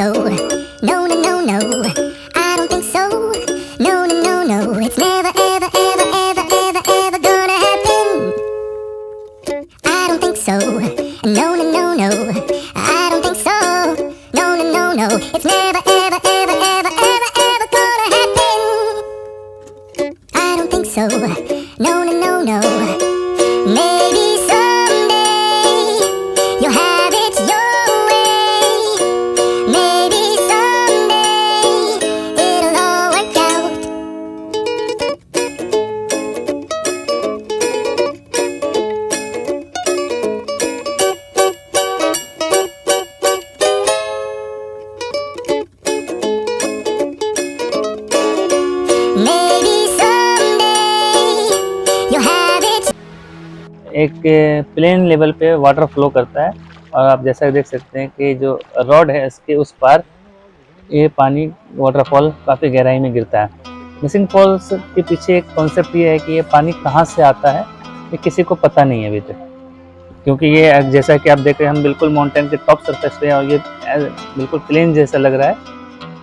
so. No, no, no, no. I don't think so. No, no, no, no. It's never, ever, ever, ever, ever, ever gonna happen. I don't think so. No, no, no, no. I don't think so. No, no, no, no. It's never, ever, ever, ever, ever, ever gonna happen. I don't think so. No, no, no, no. Maybe someday you'll have it your way. Maybe someday it'll all work out. Maybe someday you'll have it. एक plane level पे water flow करता है और आप जैसा देख सकते हैं कि जो रॉड है इसके उस पार ये पानी वाटरफॉल काफ़ी गहराई में गिरता है। मिसिंग फॉल्स के पीछे एक कॉन्सेप्ट ये है कि ये पानी कहाँ से आता है ये किसी को पता नहीं है अभी तक, क्योंकि ये जैसा कि आप देख रहे हैं हम बिल्कुल माउंटेन के टॉप सरफेस पे हैं और ये बिल्कुल प्लेन जैसा लग रहा है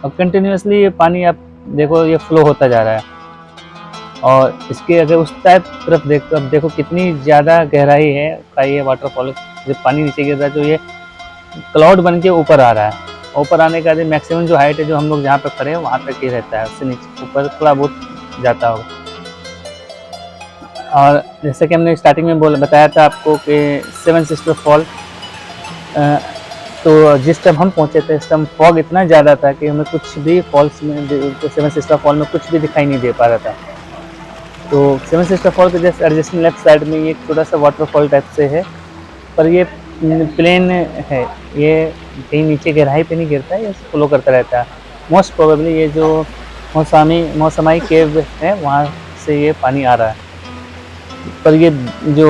और कंटिन्यूसली ये पानी आप देखो ये फ्लो होता जा रहा है। और इसके अगर उस तरफ देखो, अब देखो कितनी ज़्यादा गहराई है का ये वाटरफॉल, जब पानी नीचे गिर रहा है तो ये क्लाउड बन के ऊपर आ रहा है। ऊपर आने का मैक्सिमम जो हाइट है जो हम लोग जहाँ पे खड़े हैं वहाँ तक ही रहता है, उससे नीचे ऊपर थोड़ा बहुत जाता होगा। और जैसे कि हमने स्टार्टिंग में बताया था आपको कि सेवन सिस्टर फॉल, तो जिस टाइम हम पहुँचे थे इस टाइम फॉग इतना ज़्यादा था कि हमें कुछ भी फॉल्स में, सेवन सिस्टर फॉल में कुछ भी दिखाई नहीं दे पा रहा था। तो सेवन सिस्टर फॉल के जस्ट एडजस्टिंग लेफ्ट साइड में ये छोटा सा वाटरफॉल टाइप से है, पर ये प्लेन है, ये कहीं नीचे गहराई पे नहीं गिरता है, ये फ्लो करता रहता है। मोस्ट प्रोबेबली ये जो मौसमाई केव है वहाँ से ये पानी आ रहा है। पर ये जो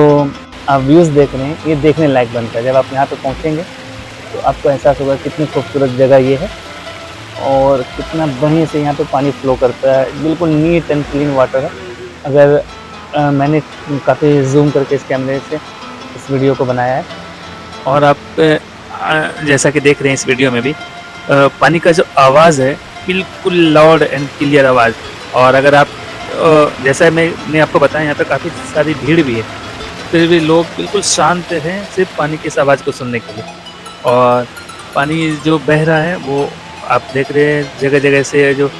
आप व्यूज़ देख रहे हैं ये देखने लायक बनता है। जब आप यहाँ पे पहुँचेंगे तो आपको एहसास होगा कितनी खूबसूरत जगह ये है और कितना बढ़िया से यहाँ पे पानी फ्लो करता है। बिल्कुल नीट एंड क्लीन वाटर है। अगर मैंने काफ़ी जूम करके इस कैमरे से इस वीडियो को बनाया है और आप जैसा कि देख रहे हैं इस वीडियो में भी पानी का जो आवाज़ है बिल्कुल लाउड एंड क्लियर आवाज़। और अगर आप जैसा मैंने आपको बताया यहाँ पे काफ़ी सारी भीड़ भी है, फिर भी लोग बिल्कुल शांत हैं सिर्फ पानी की इस आवाज़ को सुनने के लिए। और पानी जो बह रहा है वो आप देख रहे हैं जगह जगह से जो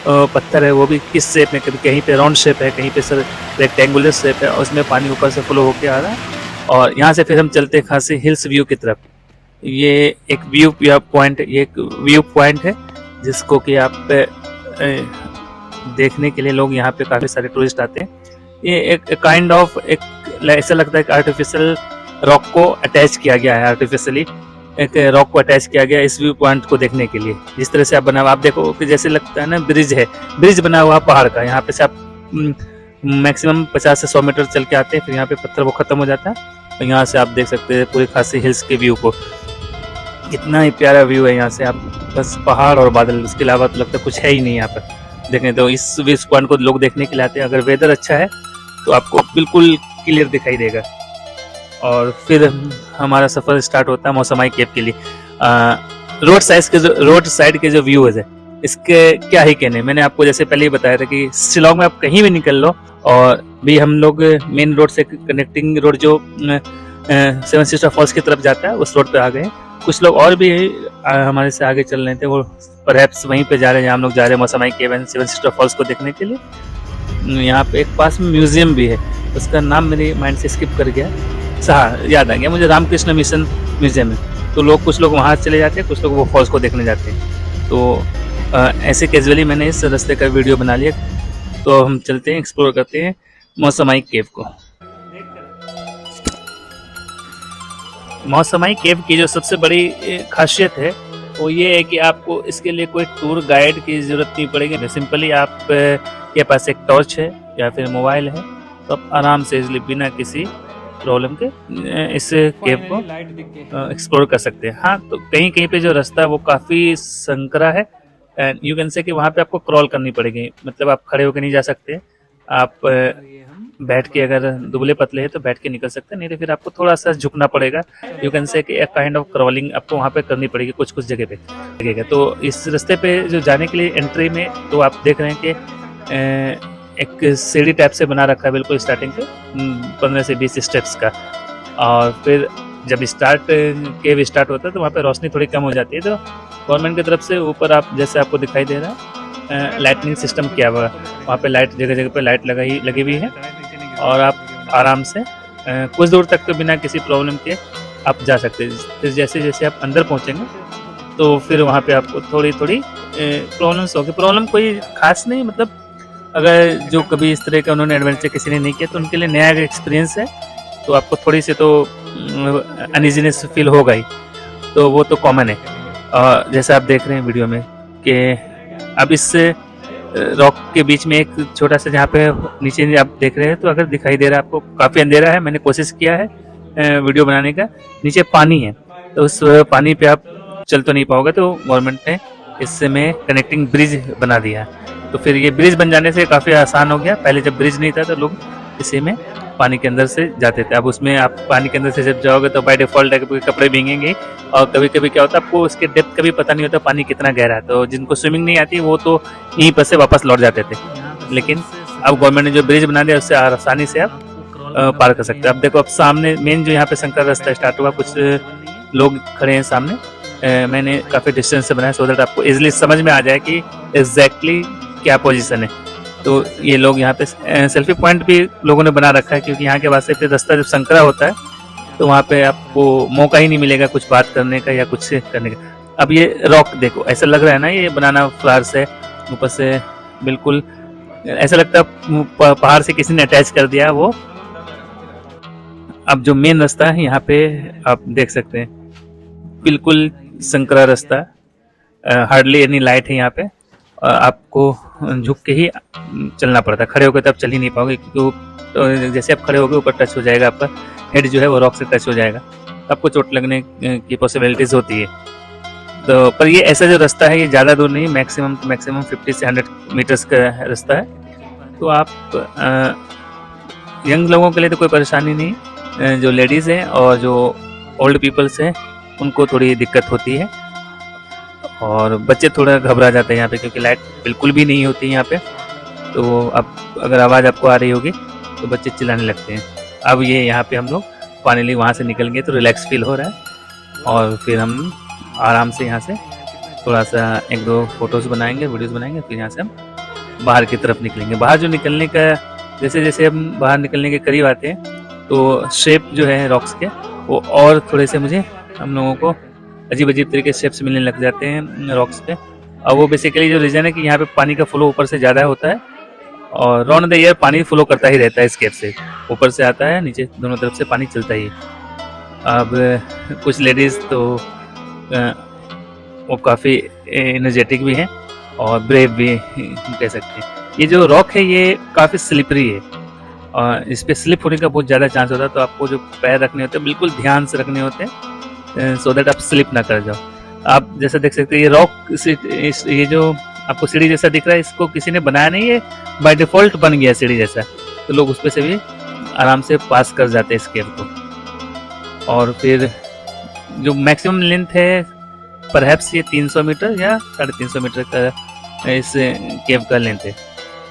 पत्थर है वो भी किस शेप में, कभी कहीं पे राउंड शेप है, कहीं पे सर रेक्टेंगुलर शेप है और उसमें पानी ऊपर से फ्लो होके आ रहा है। और यहाँ से फिर हम चलते हैं खासी हिल्स व्यू की तरफ। ये एक व्यू पॉइंट, ये एक व्यू पॉइंट है जिसको कि आप देखने के लिए लोग यहाँ पे काफ़ी सारे टूरिस्ट आते हैं। ये एक काइंड ऑफ एक ऐसा लगता है कि आर्टिफिशियल रॉक को अटैच किया गया है, आर्टिफिशियली एक रॉक को अटैच किया गया इस व्यू पॉइंट को देखने के लिए। जिस तरह से आप बना हुआ आप देखो कि जैसे लगता है ना ब्रिज है, ब्रिज बना हुआ पहाड़ का। यहाँ पे से आप मैक्सिमम 50 से 100 मीटर चल के आते हैं, फिर यहाँ पे पत्थर वो खत्म हो जाता है और यहाँ से आप देख सकते हैं पूरी खासी हिल्स के व्यू को। कितना ही प्यारा व्यू है यहाँ से, आप बस पहाड़ और बादल, उसके अलावा तो लगता है कुछ है ही नहीं यहाँ पर देखने। तो इस व्यू पॉइंट को लोग देखने के लिए आते हैं। अगर वेदर अच्छा है तो आपको बिल्कुल क्लियर दिखाई देगा। और फिर हमारा सफ़र स्टार्ट होता है मौसमाई केव के लिए। रोड साइड के जो व्यूज़ है इसके क्या ही कहने। मैंने आपको जैसे पहले ही बताया था कि शिलोंग में आप कहीं भी निकल लो और भी हम लोग मेन रोड से कनेक्टिंग रोड जो सेवन सिस्टर फॉल्स की तरफ जाता है उस रोड पे आ गए। कुछ लोग और भी हमारे से आगे चल रहे थे, वो परहैप्स वहीं पे जा रहे हैं जहाँ हम लोग जा रहे हैं Mawsmai cave and seven sister falls को देखने के लिए। यहाँ पे एक पास में म्यूजियम भी है, उसका नाम मेरे माइंड से स्किप कर गया, याद आ गया मुझे, रामकृष्ण मिशन म्यूजियम है। तो लोग कुछ लोग वहाँ चले जाते हैं, कुछ लोग वो फॉल्स को देखने जाते हैं। तो ऐसे कैजुअली मैंने इस रास्ते का वीडियो बना लिया। तो हम चलते हैं, एक्सप्लोर करते हैं मौसमाई केव को। मौसमाई केव की जो सबसे बड़ी खासियत है वो ये है कि आपको इसके लिए कोई टूर गाइड की ज़रूरत नहीं पड़ेगी। सिंपली आप के पास एक टॉर्च है या फिर मोबाइल है तो आप आराम से इसलिए बिना किसी प्रॉब्लम के इस केव को एक्सप्लोर कर सकते हैं। हाँ, तो कहीं कहीं पे जो रास्ता है वो काफ़ी संकरा है एंड यू कैन से कि वहाँ पे आपको क्रॉल करनी पड़ेगी, मतलब आप खड़े होकर नहीं जा सकते। आप बैठ के, अगर दुबले पतले हैं तो बैठ के निकल सकते हैं, नहीं तो फिर आपको थोड़ा सा झुकना पड़ेगा। यू कैन से कि काइंड ऑफ क्रॉलिंग आपको वहाँ पे करनी पड़ेगी कुछ कुछ जगह पे लगेगा। तो इस रास्ते पे जो जाने के लिए एंट्री में तो आप देख रहे हैं कि एक सीढ़ी टाइप से बना रखा है बिल्कुल स्टार्टिंग पे 15 से 20 स्टेप्स का। और फिर जब केव स्टार्ट होता है तो वहाँ पे रोशनी थोड़ी कम हो जाती है, तो गवर्नमेंट की तरफ से ऊपर आप जैसे आपको दिखाई दे रहा है लाइटनिंग सिस्टम किया हुआ है, वहाँ पे लाइट जगह जगह पे लाइट लगी हुई है और आप आराम से कुछ दूर तक तो बिना किसी प्रॉब्लम के आप जा सकते हैं। फिर जैसे जैसे आप अंदर पहुँचेंगे तो फिर वहाँ पे आपको थोड़ी थोड़ी प्रॉब्लम्स होगी। प्रॉब्लम कोई खास नहीं, मतलब अगर जो कभी इस तरह का उन्होंने एडवेंचर किसी ने नहीं किया तो उनके लिए नया एक्सपीरियंस है, तो आपको थोड़ी सी तो अनइजीनेस फील होगा ही, तो वो तो कॉमन है। जैसा आप देख रहे हैं वीडियो में कि अब इस रॉक के बीच में एक छोटा सा जहाँ पे नीचे आप देख रहे हैं, तो अगर दिखाई दे रहा है आपको, काफ़ी अंधेरा है, मैंने कोशिश किया है वीडियो बनाने का, नीचे पानी है तो उस पानी पे आप चल तो नहीं पाओगे, तो गवर्नमेंट ने इससे में कनेक्टिंग ब्रिज बना दिया है। तो फिर ये ब्रिज बन जाने से काफ़ी आसान हो गया। पहले जब ब्रिज नहीं था तो लोग इसी में पानी के अंदर से जाते थे, अब उसमें आप पानी के अंदर से जब जाओगे तो बाय डिफ़ॉल्ट आपके कपड़े भीगेंगे और कभी कभी क्या होता है आपको उसके डेप्थ का भी पता नहीं होता पानी कितना गहरा है, तो जिनको स्विमिंग नहीं आती वो तो यहीं पर से वापस लौट जाते थे। लेकिन अब गवर्नमेंट ने जो ब्रिज बना दिया उससे आसानी से आप पार कर सकते हैं। अब देखो, अब सामने मेन जो यहाँ पे शंकर रास्ता स्टार्ट हुआ, कुछ लोग खड़े हैं सामने, मैंने काफ़ी डिस्टेंस से बनाया सो दैट आपको इजीली समझ में आ जाए कि एग्जैक्टली क्या पोजीशन है। तो ये लोग यहाँ पे सेल्फी पॉइंट भी लोगों ने बना रखा है, क्योंकि यहाँ के वास्ते फिर रास्ता जब संकरा होता है तो वहाँ पे आपको मौका ही नहीं मिलेगा कुछ बात करने का या कुछ करने का। अब ये रॉक देखो, ऐसा लग रहा है ना ये बनाना फ्लावर्स है, ऊपर से बिल्कुल ऐसा लगता है पहाड़ से किसी ने अटैच कर दिया वो। अब जो मेन रास्ता है यहाँ पे आप देख सकते हैं बिल्कुल संकरा रास्ता, हार्डली एनी लाइट है यहाँ पे, आपको झुक के ही चलना पड़ता है, खड़े होकर तब चल ही नहीं पाओगे, क्योंकि जैसे आप खड़े होगे ऊपर टच हो जाएगा, आपका हेड जो है वो रॉक से टच हो जाएगा, आपको चोट लगने की पॉसिबिलिटीज होती है। तो पर ये ऐसा जो रास्ता है ये ज़्यादा दूर नहीं, मैक्सिमम 50 से 100 मीटर्स का रास्ता है, तो आप यंग लोगों के लिए तो कोई परेशानी नहीं, जो लेडीज़ हैं और जो ओल्ड पीपल्स हैं उनको थोड़ी दिक्कत होती है, और बच्चे थोड़ा घबरा जाते हैं यहाँ पे, क्योंकि लाइट बिल्कुल भी नहीं होती यहाँ पे। तो अब अगर आवाज़ आपको आ रही होगी तो बच्चे चिल्लाने लगते हैं। अब ये यहाँ पे हम लोग फाइनली वहाँ से निकल गए, तो रिलैक्स फील हो रहा है, और फिर हम आराम से यहाँ से थोड़ा सा 1-2 फोटोज़ बनाएंगे, वीडियोज़ बनाएंगे, फिर यहाँ से हम बाहर की तरफ निकलेंगे। बाहर जो निकलने का, जैसे जैसे हम बाहर निकलने के करीब आते हैं तो शेप जो है रॉक्स के वो और थोड़े से मुझे हम लोगों को अजीब अजीब तरीके से शेप्स मिलने लग जाते हैं रॉक्स पे। और वो बेसिकली जो रीज़न है कि यहाँ पे पानी का फ्लो ऊपर से ज़्यादा होता है, और राउंड द ईयर पानी फ्लो करता ही रहता है इस केव से, ऊपर से आता है नीचे दोनों तरफ से पानी चलता ही है। अब कुछ लेडीज़ तो वो काफ़ी एनर्जेटिक भी हैं और ब्रेव भी कह सकते हैं। ये जो रॉक है ये काफ़ी स्लिपरी है और इस पर स्लिप होने का बहुत ज़्यादा चांस होता है, तो आपको जो पैर रखने होते हैं बिल्कुल ध्यान से रखने होते हैं, सो दैट आप स्लिप ना कर जाओ। आप जैसा देख सकते हैं ये रॉक, ये जो आपको सीढ़ी जैसा दिख रहा है, इसको किसी ने बनाया नहीं है, बाय डिफ़ॉल्ट बन गया सीढ़ी जैसा, तो लोग उस पर से भी आराम से पास कर जाते हैं इस केव को। और फिर जो मैक्सिमम लेंथ है परहैप्स ये 300 मीटर या 350 मीटर का इस केव का लेंथ है।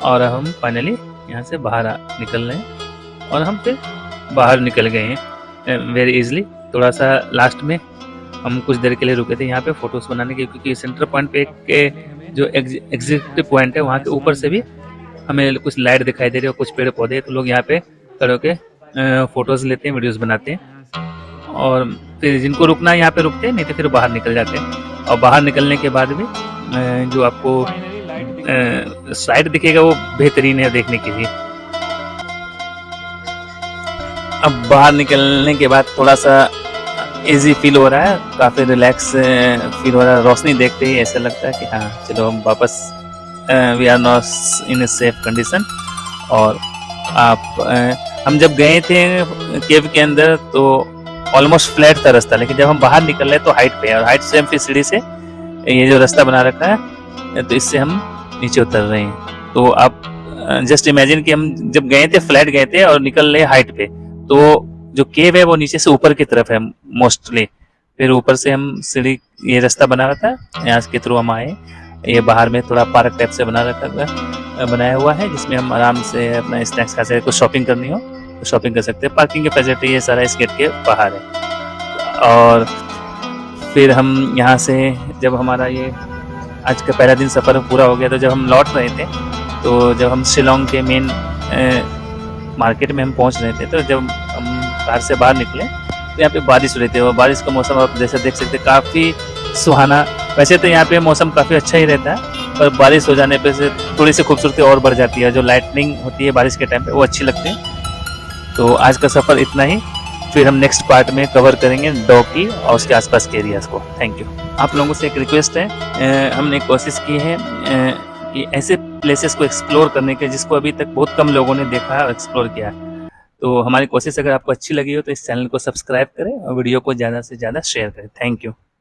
और हम फाइनली यहाँ से बाहर निकल रहे हैं, और हम फिर बाहर निकल गए हैं वेरी इजली। थोड़ा सा लास्ट में हम कुछ देर के लिए रुके थे यहाँ पे फ़ोटोज़ बनाने के, क्योंकि सेंटर पॉइंट पे एक जो एग्जिट पॉइंट है वहाँ के ऊपर से भी हमें कुछ लाइट दिखाई दे रही है और कुछ पेड़ पौधे, तो लोग यहाँ पे खड़े होकर फ़ोटोज़ लेते हैं, वीडियोज़ बनाते हैं, और फिर जिनको रुकना है यहाँ पे रुकते हैं, नहीं तो फिर बाहर निकल जाते हैं। और बाहर निकलने के बाद भी जो आपको साइड दिखेगा वो बेहतरीन है देखने के लिए। अब बाहर निकलने के बाद थोड़ा सा इजी फील हो रहा है, काफ़ी रिलैक्स फील हो रहा है। रोशनी देखते ही ऐसा लगता है कि हाँ चलो हम वापस we are not in a safe condition. और हम जब गए थे केव के अंदर तो ऑलमोस्ट फ्लैट था रास्ता, लेकिन जब हम बाहर निकल रहे तो हाइट पे है, और हाइट से हम फिर सीढ़ी से ये जो रास्ता बना रखा है तो इससे हम नीचे उतर रहे हैं। तो आप जस्ट इमेजिन कि हम जब गए थे फ्लैट गए थे और निकल रहे हाइट पे, तो जो केव है वो नीचे से ऊपर की तरफ है मोस्टली। फिर ऊपर से हम सीढ़ी, ये रास्ता बना हुआ था, यहाँ के थ्रू हम आए। ये बाहर में थोड़ा पार्क टाइप से बनाया हुआ है, जिसमें हम आराम से अपना स्नैक्स खा सकते, कुछ शॉपिंग करनी हो तो शॉपिंग कर सकते हैं। पार्किंग की फैसिलिटी ये सारा इस गेट के बाहर है। और फिर हम यहाँ से जब हमारा ये आज का पहला दिन सफ़र पूरा हो गया, तो जब हम लौट रहे थे, तो जब हम शिलोंग के मेन मार्केट में हम पहुँच रहे थे, तो जब हम कार से बाहर निकले तो यहाँ पे बारिश हो रही थी। और बारिश का मौसम आप जैसे देख सकते हैं काफ़ी सुहाना। वैसे तो यहाँ पे मौसम काफ़ी अच्छा ही रहता है, पर बारिश हो जाने पे से थोड़ी सी खूबसूरती और बढ़ जाती है। जो लाइटनिंग होती है बारिश के टाइम पे वो अच्छी लगती है। तो आज का सफ़र इतना ही, फिर हम नेक्स्ट पार्ट में कवर करेंगे डॉकी और उसके आसपास के एरियाज़ को। Thank you. आप लोगों से एक रिक्वेस्ट है, हमने कोशिश की है कि ऐसे प्लेसेस को एक्सप्लोर करने के जिसको अभी तक बहुत कम लोगों ने देखा और एक्सप्लोर किया। तो हमारी कोशिश अगर आपको अच्छी लगी हो तो इस चैनल को सब्सक्राइब करें और वीडियो को ज़्यादा से ज़्यादा शेयर करें। Thank you.